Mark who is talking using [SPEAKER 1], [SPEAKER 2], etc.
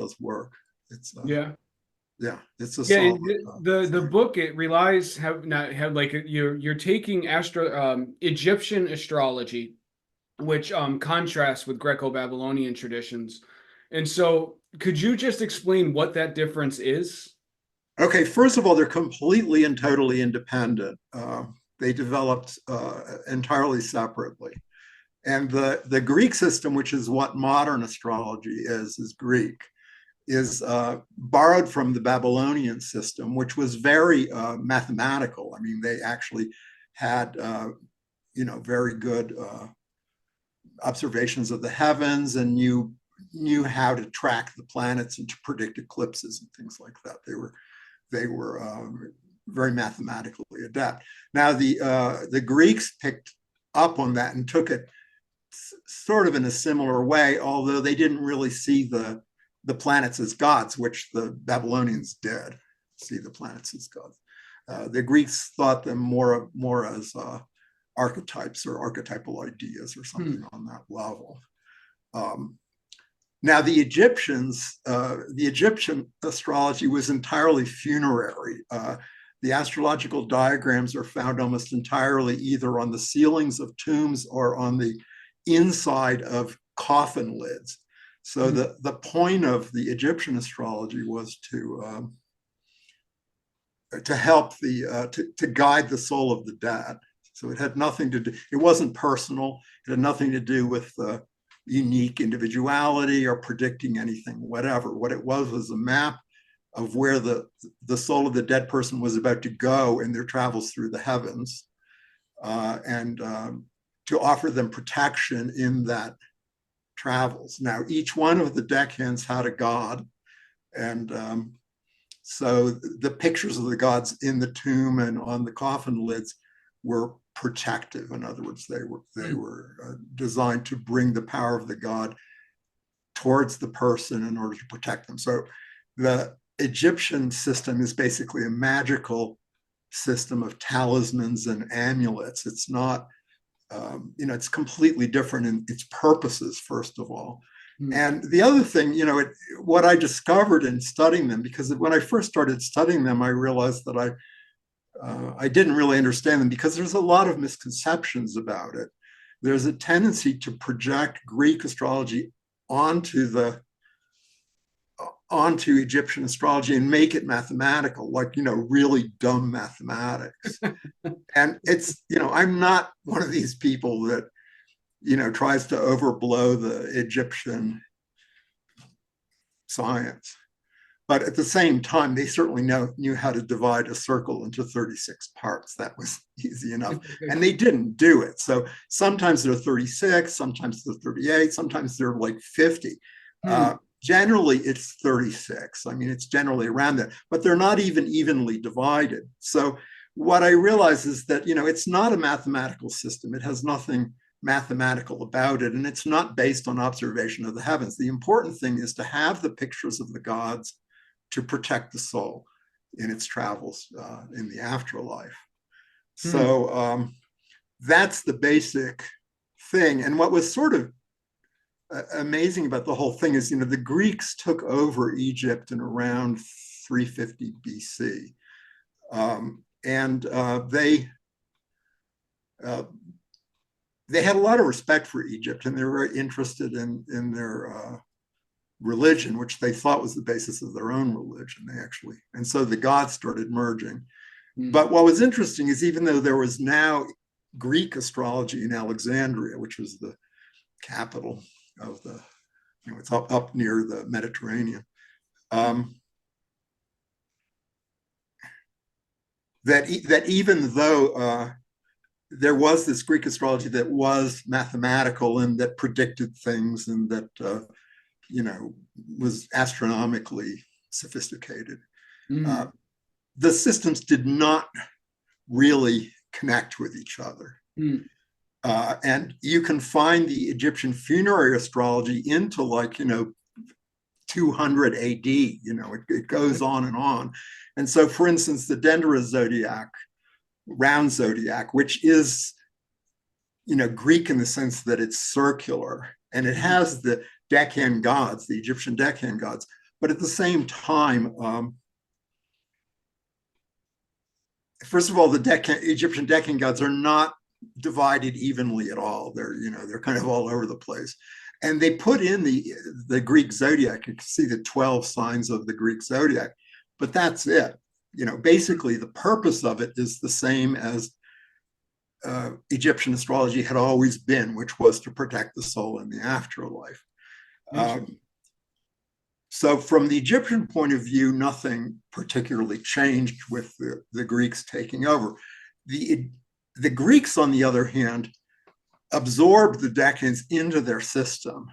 [SPEAKER 1] does work. It's
[SPEAKER 2] Yeah.
[SPEAKER 1] yeah, it's a
[SPEAKER 2] Yeah,
[SPEAKER 1] solid
[SPEAKER 2] the
[SPEAKER 1] thing.
[SPEAKER 2] book, it relies have not have like you're taking Egyptian astrology, which contrasts with Greco-Babylonian traditions. And so could you just explain what that difference is?
[SPEAKER 1] Okay, first of all, they're completely and totally independent. They developed entirely separately. And the Greek system, which is what modern astrology is Greek, is borrowed from the Babylonian system, which was very mathematical. I mean, they actually had, very good observations of the heavens and knew how to track the planets and to predict eclipses and things like that. They were very mathematically adept. Now the Greeks picked up on that and took it sort of in a similar way, although they didn't really see the planets as gods, which the Babylonians did see the planets as gods. The Greeks thought them more as archetypes or archetypal ideas or something on that level. Um, Now, the Egyptian astrology was entirely funerary. The astrological diagrams are found almost entirely either on the ceilings of tombs or on the inside of coffin lids. So the point of the Egyptian astrology was to help to guide the soul of the dead. So it had nothing to do. It wasn't personal. It had nothing to do with unique individuality or predicting anything, whatever. What it was a map of where the soul of the dead person was about to go in their travels through the heavens, and to offer them protection in that travels. Now, each one of the decans had a god, and so the pictures of the gods in the tomb and on the coffin lids were protective. In other words, they were designed to bring the power of the god towards the person in order to protect them. So the Egyptian system is basically a magical system of talismans and amulets. It's not, it's completely different in its purposes, first of all. And the other thing, what I discovered in studying them, because when I first started studying them, I realized that I didn't really understand them because there's a lot of misconceptions about it. There's a tendency to project Greek astrology onto Egyptian astrology and make it mathematical, like, really dumb mathematics. And it's, I'm not one of these people that, tries to overblow the Egyptian science. But at the same time, they certainly knew how to divide a circle into 36 parts. That was easy enough. And they didn't do it. So sometimes they're 36, sometimes they're 38, sometimes they're like 50. Generally, it's 36. I mean, it's generally around that, but they're not even evenly divided. So what I realize is that, it's not a mathematical system. It has nothing mathematical about it, and it's not based on observation of the heavens. The important thing is to have the pictures of the gods to protect the soul in its travels in the afterlife. So that's the basic thing. And what was sort of amazing about the whole thing is, the Greeks took over Egypt in around 350 BC. And they had a lot of respect for Egypt, and they were very interested in their religion, which they thought was the basis of their own religion. And so the gods started merging. But what was interesting is, even though there was now Greek astrology in Alexandria, which was the capital of it's up near the Mediterranean, that even though there was this Greek astrology that was mathematical and that predicted things and that was astronomically sophisticated, the systems did not really connect with each other. And you can find the Egyptian funerary astrology into 200 AD. It goes on and on. And so, for instance, the Dendera zodiac, round zodiac, which is, Greek in the sense that it's circular, and it has the decan gods, the Egyptian decan gods, But at the same time, first of all, the Egyptian Decan gods are not divided evenly at all. They're kind of all over the place. And they put in the Greek zodiac. You can see the 12 signs of the Greek zodiac, but that's it. Basically the purpose of it is the same as Egyptian astrology had always been, which was to protect the soul in the afterlife. So from the Egyptian point of view, nothing particularly changed with the Greeks taking over. The Greeks, on the other hand, absorbed the decans into their system.